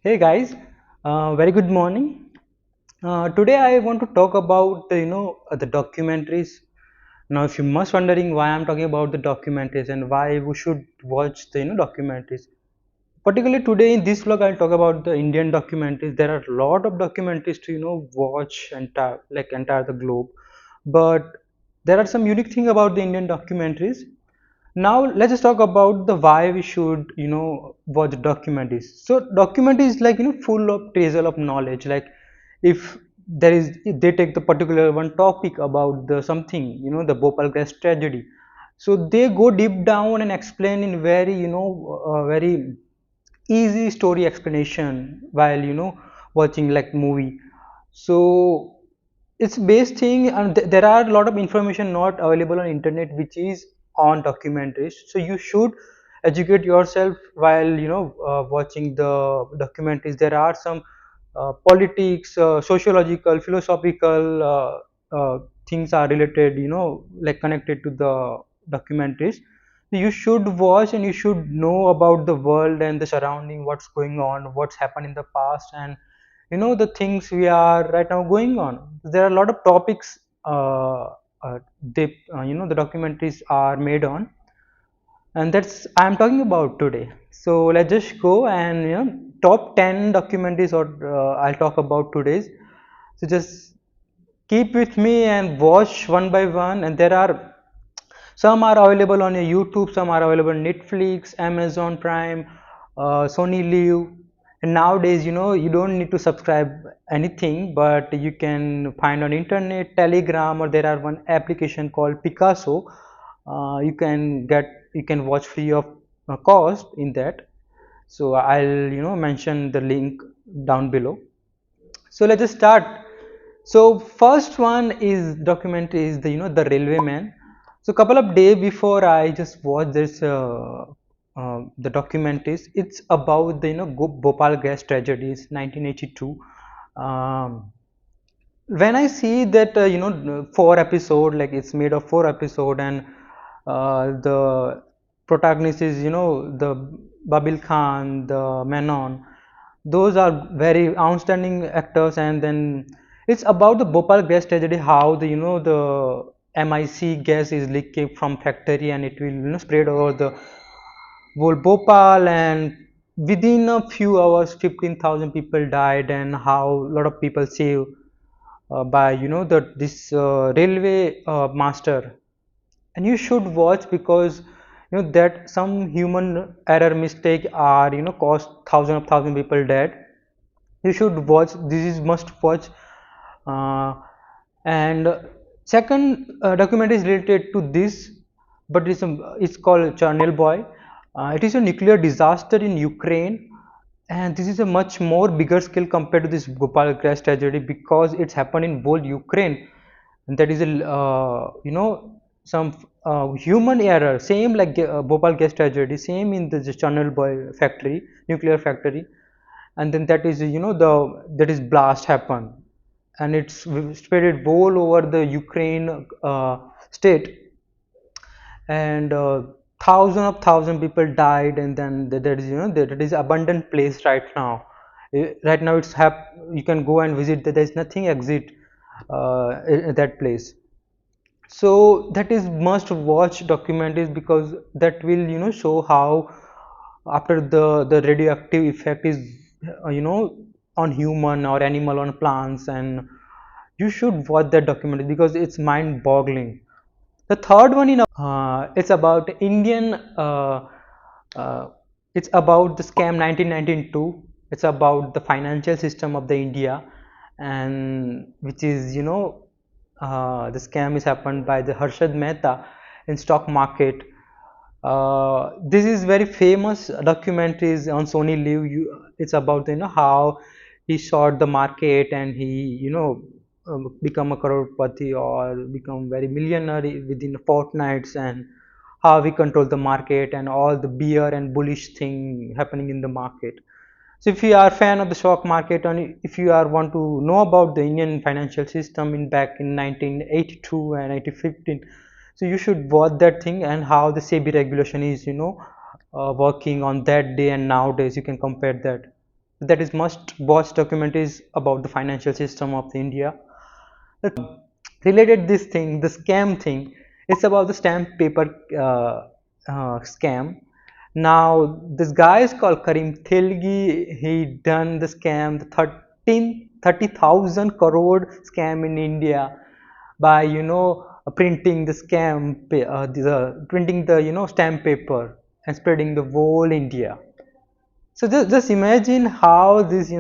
Hey guys, very good morning. Today I want to talk about the documentaries. Now, if you must wondering why I'm talking about the documentaries and why we should watch the documentaries. Particularly today in this vlog, I'll talk about the Indian documentaries. There are a lot of documentaries to watch entire the globe, but there are some unique thing about the Indian documentaries. Now let's just talk about the why we should watch documentaries. So documentary is like full of treasure of knowledge. Like if if they take the particular one topic about the something, the Bhopal gas tragedy, so they go deep down and explain in very very easy story explanation while watching like movie. So it's base thing, and there are a lot of information not available on internet which is on documentaries. So you should educate yourself while watching the documentaries. There are some politics, sociological, philosophical things are related, like connected to the documentaries. You should watch and you should know about the world and the surrounding, what's going on, what's happened in the past, and the things we are right now going on. There are a lot of topics the documentaries are made on, and that's I'm talking about today. So let's just go and top 10 documentaries or I'll talk about today's. So just keep with me and watch one by one. And there are some are available on your YouTube, some are available on Netflix, Amazon Prime, SonyLive. And nowadays, you don't need to subscribe anything, but you can find on internet, Telegram, or there are one application called Picasso. You can watch free of cost in that. So I'll mention the link down below. So let's just start. So first one is documentary is the railway man. So couple of days before I just watched this the documentaries. It's about the Bhopal gas tragedies 1982. Um, when I see that four episode, like it's made of four episode, and the protagonist is the Babil Khan, the Menon. Those are very outstanding actors. And then it's about the Bhopal gas tragedy, how the the MIC gas is leaking from factory and it will spread over the whole Bhopal, and within a few hours 15,000 people died, and how a lot of people saved by this railway master. And you should watch because that some human error mistake are cost thousand people dead. You should watch, this is must watch. uh, and second documentary is related to this, but it's called Chernobyl. It is a nuclear disaster in Ukraine, and this is a much more bigger scale compared to this Bhopal gas tragedy because it's happened in both Ukraine. And that is a some human error, same like Bhopal gas tragedy, same in the Chernobyl factory, nuclear factory. And then that is that is blast happen, and it's spread all over the Ukraine state, and thousand people died. And then that is that is abundant place right now. Right now you can go and visit, there is nothing exit in that place. So that is must watch documentaries because that will show how after the radioactive effect is on human or animal on plants. And you should watch that documentary because it's mind boggling. The third one it's about Indian, uh, it's about the scam 1992. It's about the financial system of the India, and which is the scam is happened by the Harshad Mehta in stock market. This is very famous documentaries on SonyLive. It's about how he shot the market and he become a crorepati or become very millionaire within fortnights, and how we control the market and all the bear and bullish thing happening in the market. So if you are a fan of the stock market, and if you are want to know about the Indian financial system in back in 1982 and 1915, so you should watch that thing and how the SEBI regulation is working on that day and nowadays. You can compare that. that is must watch documentaries about the financial system of the India. Related this thing, the scam thing, it's about the stamp paper scam. Now this guy is called Karim Thelgi. He done the scam, the 30,000 crore scam in India by printing the printing the stamp paper and spreading the whole India. So just imagine how this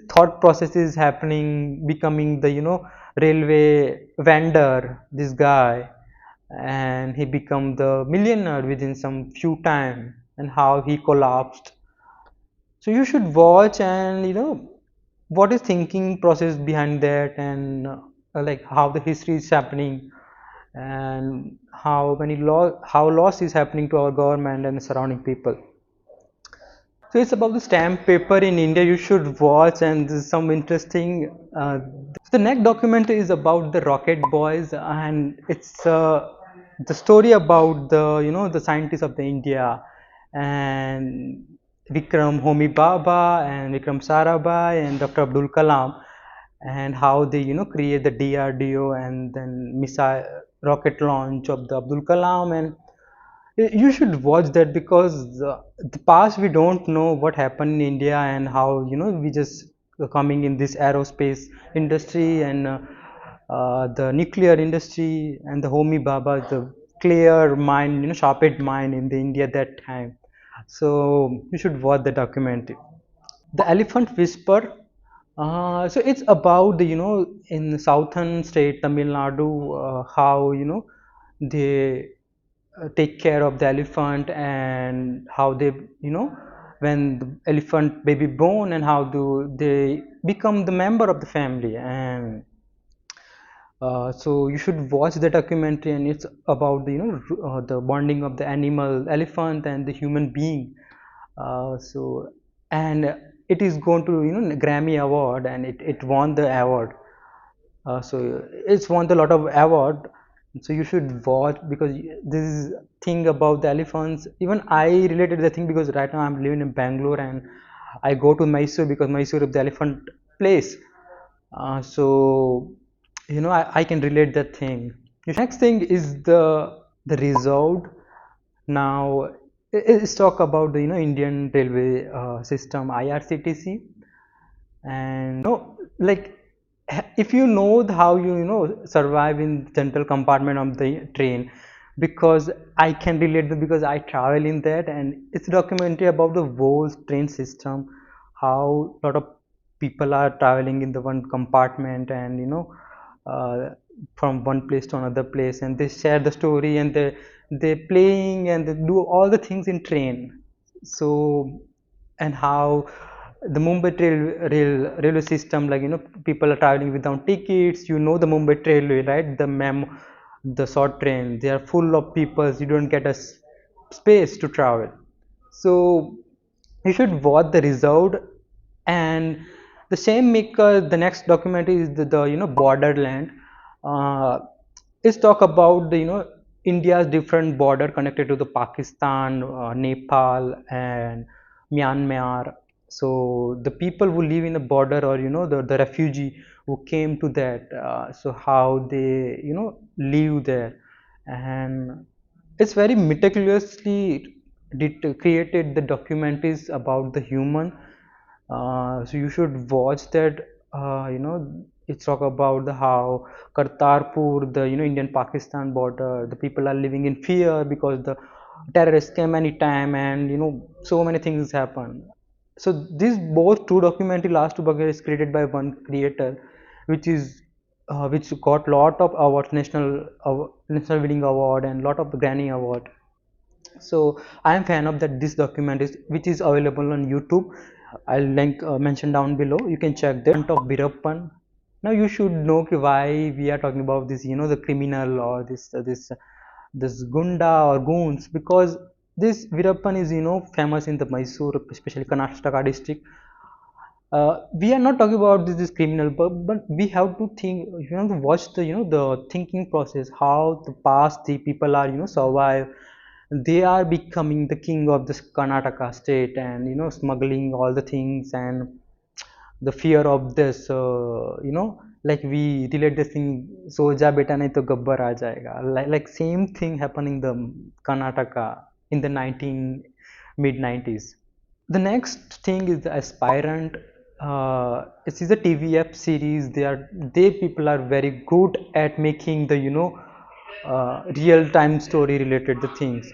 thought process is happening, becoming the railway vendor, this guy, and he become the millionaire within some few time, and how he collapsed. So you should watch and what is thinking process behind that, and like how the history is happening, and how loss is happening to our government and the surrounding people. So it's about the stamp paper in India. You should watch, and there's some interesting. The next documentary is about the Rocket Boys, and it's the story about the scientists of the India, and Vikram Homi Bhabha and Vikram Sarabhai and Dr. Abdul Kalam, and how they create the DRDO and then missile rocket launch of the Abdul Kalam. And you should watch that, because the past we don't know what happened in India, and how we just coming in this aerospace industry, and the nuclear industry, and the Homi Baba, the clear mind, sharpened mind in the India that time. So you should watch the documentary. The Elephant Whisper. So it's about the in southern state Tamil Nadu, how they take care of the elephant, and how they when the elephant baby born, and how do they become the member of the family. And so you should watch the documentary, and it's about the the bonding of the animal elephant and the human being. So and it is going to Grammy award, and it won the award. So it's won a lot of award. So you should watch, because this is thing about the elephants. Even I related the thing, because right now I'm living in Bangalore, and I go to Mysore, because Mysore is the elephant place. So I can relate that thing. Next thing is the reserved. Now let's talk about the Indian railway system, IRCTC. And like, if you know how you survive in central compartment of the train, because I can relate that, because I travel in that, and it's a documentary about the whole train system, how a lot of people are traveling in the one compartment, and uh, from one place to another place, and they share the story, and they playing, and they do all the things in train. So, and how the Mumbai railway system, like people are traveling without tickets. The Mumbai railway, right? The short train, they are full of people. You don't get a space to travel. So you should watch the reserved. And the same maker, the next documentary is the Borderland. uh, is talk about the India's different border connected to the Pakistan, Nepal, and Myanmar. So the people who live in the border, or the refugee who came to that, so how they live there. And it's very meticulously created the documentaries about the human. So you should watch that. It's talk about the how Kartarpur, the Indian Pakistan border, the people are living in fear, because the terrorists came anytime, and so many things happen. So these both two documentary, last two bucket, is created by one creator, which is which got lot of awards, national winning award, and lot of the Granny award. So I am fan of that, this document is which is available on YouTube. I'll link mention down below. You can check the front of Birappan. Now you should know why we are talking about this, the criminal, or this gunda or goons, because this Virappan is famous in the Mysore, especially Karnataka district. We are not talking about this criminal, but we have to think, you have to watch the the thinking process, how the past the people are survive, they are becoming the king of this Karnataka state, and smuggling all the things, and the fear of this, like we relate this thing, so ja beta nahi to gabbar aa jayega, like same thing happening the Karnataka in the 19 mid 90s. The next thing is the Aspirant. It is a TVF series. They people are very good at making the real time story related to things.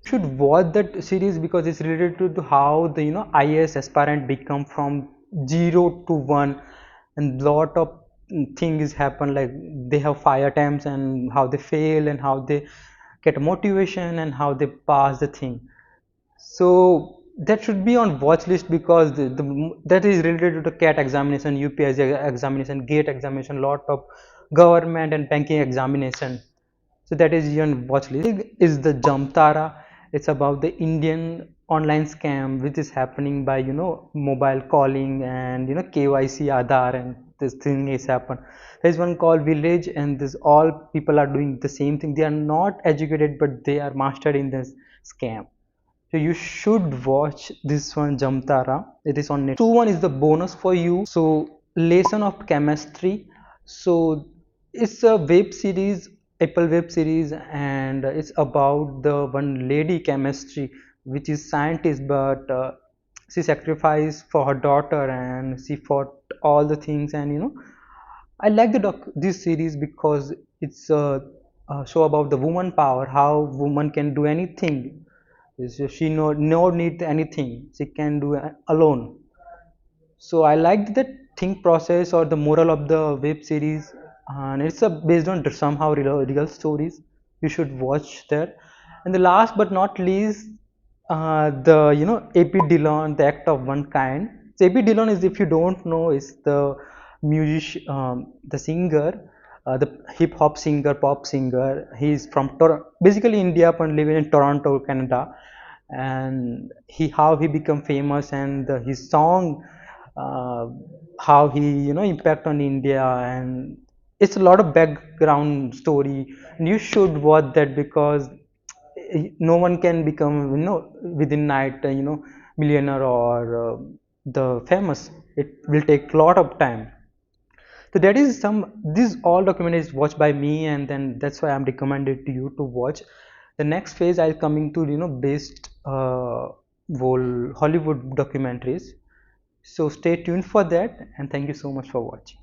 Should watch that series because it's related to how the IAS aspirant become from 0 to 1, and lot of things happen, like they have fire attempts and how they fail and how they get motivation and how they pass the thing. So that should be on watch list because that is related to the CAT examination, UPSC examination, GATE examination, lot of government and banking examination. So that is on watch list. Is the Jamtara. It's about the Indian online scam which is happening by mobile calling and KYC Aadhaar, and this thing is happen. There is one called Village, and this all people are doing the same thing. They are not educated, but they are mastered in this scam. So you should watch this one, Jamtara. It is on Netflix. Two one is the bonus for you. So lesson of chemistry. So it's a web series, Apple web series, and it's about the one lady chemistry, which is scientist, but she sacrificed for her daughter and she fought all the things. And I like this series because it's a show about the woman power, how woman can do anything. She no need anything. She can do alone. So I liked the think process or the moral of the web series, and it's based on somehow real stories. You should watch that. And the last but not least, the AP Dillon, the act of one kind. So AP Dillon is, if you don't know, is the musician, the singer, the hip hop singer, pop singer. He's from basically India, but living in Toronto, Canada. And how he become famous, and his song, uh, how he impact on India, and it's a lot of background story, and you should watch that because no one can become within night millionaire or the famous. It will take a lot of time. So that is some, this all document is watched by me, and then that's why I'm recommended to you to watch. The next phase I'll coming to based whole Hollywood documentaries. So stay tuned for that, and thank you so much for watching.